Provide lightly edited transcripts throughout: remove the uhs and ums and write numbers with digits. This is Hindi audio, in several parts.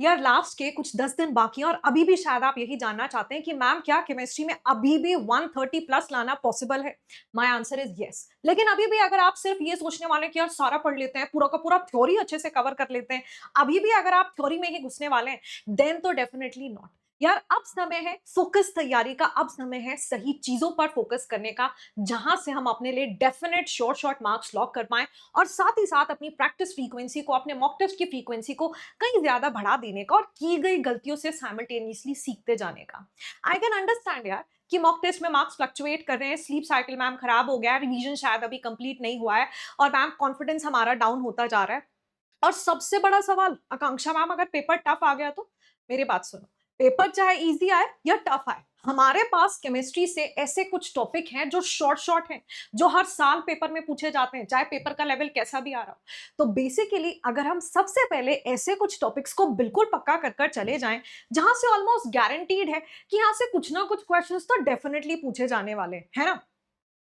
यार लास्ट के कुछ 10 दिन बाकी हैं और अभी भी शायद आप यही जानना चाहते हैं कि मैम क्या केमिस्ट्री में अभी भी 130 प्लस लाना पॉसिबल है? My answer is yes. लेकिन अभी भी अगर आप सिर्फ ये सोचने वाले हैं कि यार सारा पढ़ लेते हैं, पूरा का पूरा थ्योरी अच्छे से कवर कर लेते हैं, अभी भी अगर आप थ्योरी में ही घुसने वाले हैं, देन तो डेफिनेटली नॉट। यार अब समय है फोकस तैयारी का, अब समय है सही चीजों पर फोकस करने का, जहां से हम अपने लिए डेफिनेट शॉर्ट मार्क्स लॉक कर पाएं और साथ ही साथ अपनी प्रैक्टिस फ्रीक्वेंसी को, अपने मॉक टेस्ट की फ्रीक्वेंसी को कहीं ज्यादा बढ़ा देने का और की गई गलतियों से साइमल्टेनियसली सीखते जाने का। आई कैन अंडरस्टैंड यार कि मॉक टेस्ट में मार्क्स फ्लक्चुएट कर रहे हैं, स्लीप साइकिल मैम खराब हो गया है, रिवीजन शायद अभी कंप्लीट नहीं हुआ है और मैम कॉन्फिडेंस हमारा डाउन होता जा रहा है। और सबसे बड़ा सवाल आकांक्षा मैम, अगर पेपर टफ आ गया तो? मेरी बात सुनो, पेपर चाहे इजी आए या टफ आए, हमारे पास केमिस्ट्री से ऐसे कुछ टॉपिक हैं जो शॉर्ट हैं, जो हर साल पेपर में पूछे जाते हैं, चाहे पेपर का लेवल कैसा भी आ रहा हो। तो बेसिकली अगर हम सबसे पहले ऐसे कुछ टॉपिक्स को बिल्कुल पक्का कर कर चले जाएं, जहां से ऑलमोस्ट गारंटीड है कि यहां से कुछ ना कुछ क्वेश्चंस तो डेफिनेटली पूछे जाने वाले हैं, है ना?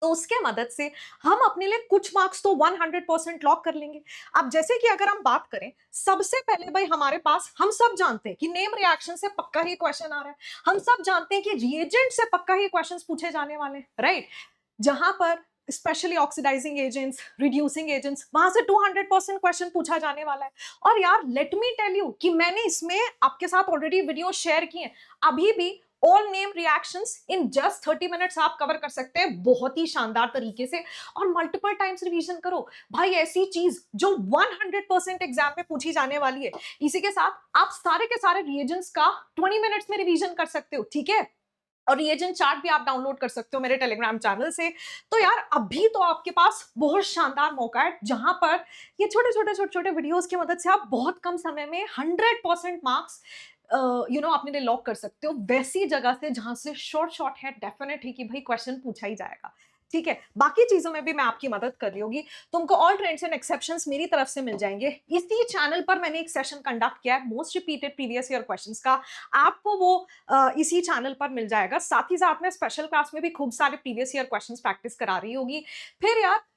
तो उसके मदद से हम अपने लिए कुछ मार्क्स तो 100% लॉक कर लेंगे। अब जैसे कि अगर हम बात करें, सबसे पहले भाई हमारे पास, हम सब जानते हैं कि नेम रिएक्शन से पक्का ही क्वेश्चन आ रहा है, हम सब जानते हैं कि रिएजेंट से पक्का ही क्वेश्चंस पूछे जाने वाले हैं, राइट? जहां पर specially oxidising agents, reducing agents, वहां से 200% क्वेश्चन पूछा जाने वाला है। और यार लेट मी टेल यू कि मैंने इसमें आपके साथ ऑलरेडी वीडियो शेयर की है। अभी भी all name reactions in just 30 minutes आप कवर कर सकते हैं बहुत ही शानदार तरीके से, और मल्टीपल टाइम्स रिवीजन करो भाई। ऐसी चीज जो 100% एग्जाम में पूछी जाने वाली है, इसी के साथ आप सारे के सारे रिएजेंट्स का 20 मिनट्स में रिवीजन कर सकते हो, ठीक है? और रिएजेंट चार्ट भी आप डाउनलोड कर सकते हो मेरे टेलीग्राम चैनल से। तो यार अभी तो आपके पास बहुत शानदार मौका है, जहां पर ये छोटे छोटे वीडियोस की मदद से आप बहुत कम समय में 100% मार्क्स अपने लिए लॉक कर सकते हो, वैसी जगह से जहां से शॉर्ट है, डेफिनेट है कि भाई क्वेश्चन पूछा ही जाएगा। ठीक है, बाकी चीजों में भी मैं आपकी मदद कर रही होगी। तुमको ऑल ट्रेंड्स एंड एक्सेप्शंस मेरी तरफ से मिल जाएंगे। इसी चैनल पर मैंने एक सेशन कंडक्ट किया है most repeated previous year questions का, आपको वो इसी चैनल पर मिल जाएगा। साथ ही साथ में स्पेशल क्लास में भी खूब सारे प्रीवियस ईयर क्वेश्चंस प्रैक्टिस करा रही होगी। फिर यार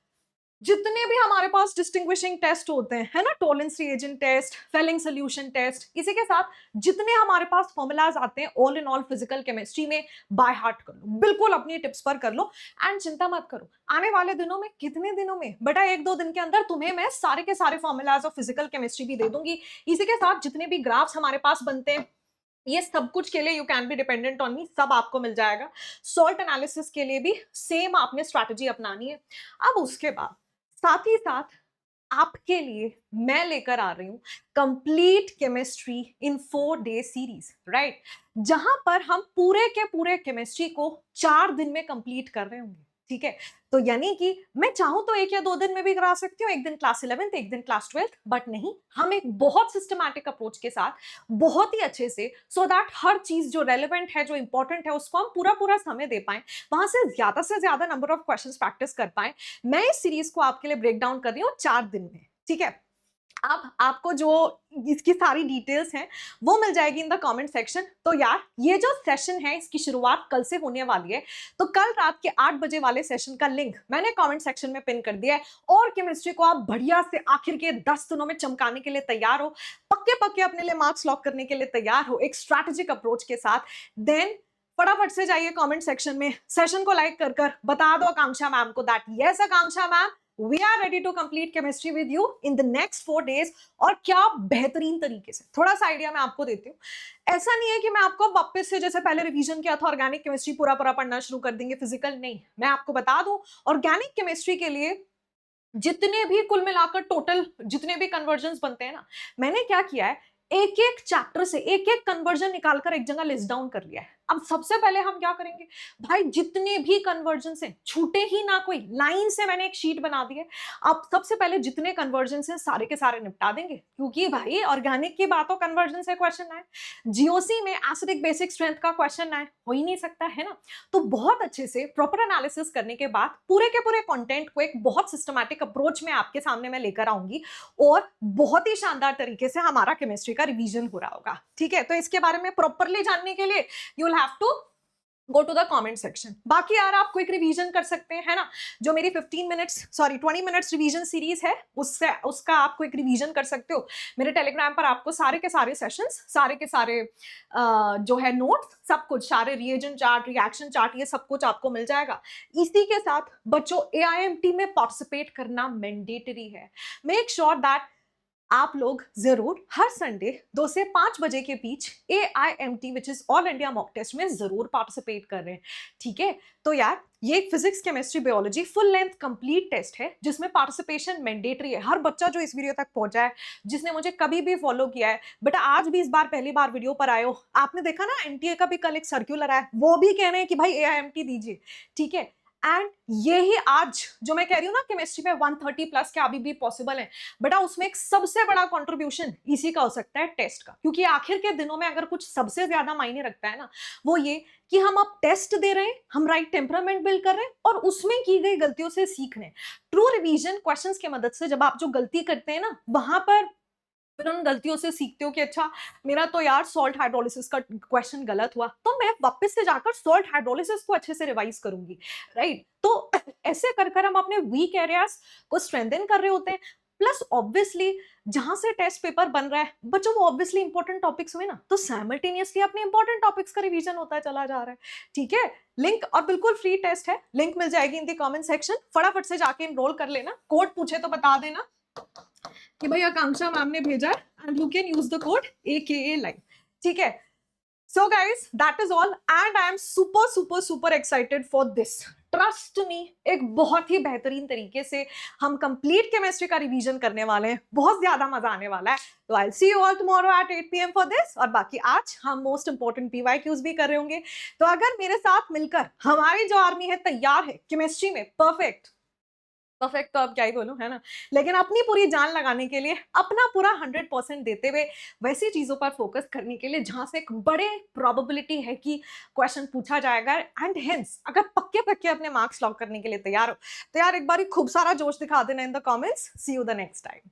जितने भी हमारे पास डिस्टिंग्विशिंग टेस्ट होते हैं, है ना, Tollens reagent test, Fehling solution test, इसी के साथ जितने हमारे पास फॉर्मूलाज आते हैं all in all physical chemistry में, बाय हार्ट कर लो, बिल्कुल अपनी टिप्स पर कर लो। एंड चिंता मत करो, आने वाले दिनों में, कितने दिनों में बेटा, 1-2 दिन के अंदर तुम्हें मैं सारे के सारे फॉर्मूलाज ऑफ फिजिकल केमिस्ट्री भी दे दूंगी। इसी के साथ जितने भी ग्राफ्स हमारे पास बनते हैं, ये सब कुछ के लिए you can be dependent on me, सब आपको मिल जाएगा। सॉल्ट एनालिसिस के लिए भी सेम आपने स्ट्रैटेजी अपनानी है। अब उसके बाद साथ ही साथ आपके लिए मैं लेकर आ रही हूं complete chemistry in 4 day series, right? जहां पर हम पूरे के पूरे केमिस्ट्री को 4 दिन में कंप्लीट कर रहे होंगे, ठीक है? तो यानी कि मैं चाहूं तो 1 या 2 दिन में भी करा सकती हूँ, एक दिन क्लास 11th, एक दिन क्लास 12th, बट नहीं, हम एक बहुत सिस्टमैटिक अप्रोच के साथ, बहुत ही अच्छे से, सो दैट हर चीज जो रेलिवेंट है, जो इंपॉर्टेंट है, उसको हम पूरा पूरा समय दे पाए, वहां से ज्यादा नंबर ऑफ क्वेश्चंस प्रैक्टिस कर पाए। मैं इस सीरीज को आपके लिए ब्रेक डाउन कर रही हूँ 4 दिन में, ठीक है? अब आपको जो इसकी सारी डिटेल्स हैं वो मिल जाएगी इन द कमेंट सेक्शन। तो यार ये जो सेशन है इसकी शुरुआत कल से होने वाली है, तो कल रात के 8 बजे वाले सेशन का लिंक मैंने कमेंट सेक्शन में पिन कर दिया है। और केमिस्ट्री को आप बढ़िया से आखिर के 10 दिनों में चमकाने के लिए तैयार हो, पक्के पक्के अपने लिए मार्क्स लॉक करने के लिए तैयार हो, एक स्ट्रैटेजिक अप्रोच के साथ, देन फटाफट से जाइए कमेंट सेक्शन में, सेशन को लाइक कर कर बता दो आकांक्षा मैम को that yes Akanksha ma'am, we are ready to complete chemistry with you in the next 4 days. और क्या बेहतरीन तरीके से, थोड़ा सा आइडिया मैं आपको देती हूँ। ऐसा नहीं है कि मैं आपको वापस से, जैसे पहले रिवीजन किया था, ऑर्गेनिक केमिस्ट्री पूरा पूरा पढ़ना शुरू कर देंगे, फिजिकल नहीं। मैं आपको बता दूं, ऑर्गेनिक केमिस्ट्री के लिए जितने भी कुल मिलाकर टोटल जितने भी कन्वर्जन बनते हैं ना, मैंने क्या किया है, एक एक चैप्टर से एक एक कन्वर्जन निकालकर एक जगह लिस्ट डाउन कर लिया है। अब सबसे पहले हम क्या करेंगे भाई, जितने भी कन्वर्जन है छूटे ही ना कोई, लाइन से मैंने एक शीट बना दी है। अब सबसे पहले जितने कन्वर्जन है सारे के सारे निपटा देंगे, क्योंकि भाई ऑर्गेनिक की बात हो, कन्वर्जन से क्वेश्चन आए, जीओसी में एसिडिक बेसिक स्ट्रेंथ का क्वेश्चन आए, हो ही नहीं सकता, है ना? तो बहुत अच्छे से प्रॉपर एनालिसिस करने के बाद पूरे के पूरे कंटेंट को एक बहुत सिस्टमैटिक अप्रोच में आपके सामने मैं लेकर आऊंगी, और बहुत ही शानदार तरीके से हमारा केमिस्ट्री का रिवीजन हो रहा होगा, ठीक है? तो इसके बारे में प्रॉपरली जानने के लिए you will have to go to the comment section. बाकी यार आप क्विक रिवीजन कर सकते हैं, है ना, जो मेरी 20 मिनट्स रिवीजन सीरीज है उससे उसका आप क्विक रिवीजन कर सकते हो। मेरे टेलीग्राम पर आपको सारे के सारे सेशंस, सारे के सारे जो है नोट्स, सब कुछ, सारे रिएजन चार्ट, रिएक्शन चार्ट, ये सब कुछ आपको मिल जाएगा। इसी के साथ बच्चों एआईएमटी में पार्टिसिपेट करना मैंडेटरी है। मेक श्योर दैट आप लोग जरूर हर संडे 2 से 5 बजे के बीच AIMT which is all India mock test में जरूर पार्टिसिपेट कर रहे हैं, ठीक है। तो यार ये physics chemistry biology full length complete test है जिसमें पार्टिसिपेशन मैंडेटरी है। हर बच्चा जो इस वीडियो तक पहुंचा है, जिसने मुझे कभी भी फॉलो किया है, बेटा आज भी इस बार पहली बार वीडियो पर आए हो, आपने देखा ना एनटीए का भी कल एक सर्क्यूलर आया, वो भी कह रहे हैं कि भाई AIMT दीजिए, ठीक है। एंड यही आज जो मैं कह रही हूँ ना केमिस्ट्री में 130 प्लस के अभी भी पॉसिबल है, बेटा उसमें एक सबसे बड़ा कंट्रीब्यूशन इसी का हो सकता है, टेस्ट का। क्योंकि आखिर के दिनों में अगर कुछ सबसे ज्यादा मायने रखता है ना, वो ये कि हम अब टेस्ट दे रहे हैं, हम राइट टेम्परामेंट बिल्ड कर रहे हैं और उसमें की गई गलतियों से सीख रहे हैं। ट्रू रिवीजन क्वेश्चंस की मदद से जब आप जो गलती करते हैं ना, वहां पर फिर उन गलतियों से सीखते हो कि अच्छा मेरा तो यार सॉल्ट हाइड्रोलिसिस का क्वेश्चन गलत हुआ, तो मैं वापस से जाकर सॉल्ट हाइड्रोलिसिस को अच्छे से रिवाइज करूंगी, राइट। तो ऐसे कर कर हम अपने वीक एरियाज को स्ट्रेंथन कर रहे होते हैं। प्लस ऑब्वियसली जहां से टेस्ट पेपर बन रहा है बच्चों, वो ऑब्वियसली इंपॉर्टेंट टॉपिक्स हुए ना, तो साइमल्टेनियसली अपने इंपॉर्टेंट टॉपिक्स का रिवीजन होता चला जा रहा है, ठीक है। लिंक और बिल्कुल फ्री टेस्ट है, लिंक मिल जाएगी इन दी कमेंट सेक्शन, फटाफट से जाके एनरोल कर लेना। कोड पूछे तो बता देना कि भाई आकांक्षा मैम ने भेजा है and you can use the code AKA live, ठीक है। So guys that is all and I am super super super excited for this. Trust me, एक बहुत ही बेहतरीन तरीके से हम कंप्लीट केमिस्ट्री का रिवीजन करने वाले हैं, बहुत ज्यादा मजा आने वाला है। तो I see you all tomorrow at 8 PM for this. और बाकी आज हम मोस्ट इंपोर्टेंट PYQs भी कर रहे होंगे। तो अगर मेरे साथ मिलकर हमारी जो आर्मी है तैयार है केमिस्ट्री में परफेक्ट तो अब क्या ही बोलूं, है ना, लेकिन अपनी पूरी जान लगाने के लिए, अपना पूरा 100% देते हुए वैसी चीजों पर फोकस करने के लिए जहां से एक बड़े प्रोबेबिलिटी है कि क्वेश्चन पूछा जाएगा। एंड हेंस अगर पक्के पक्के अपने मार्क्स लॉक करने के लिए तैयार हो तो यार एक बार खूब सारा जोश दिखा देना in the comments. See you the next time.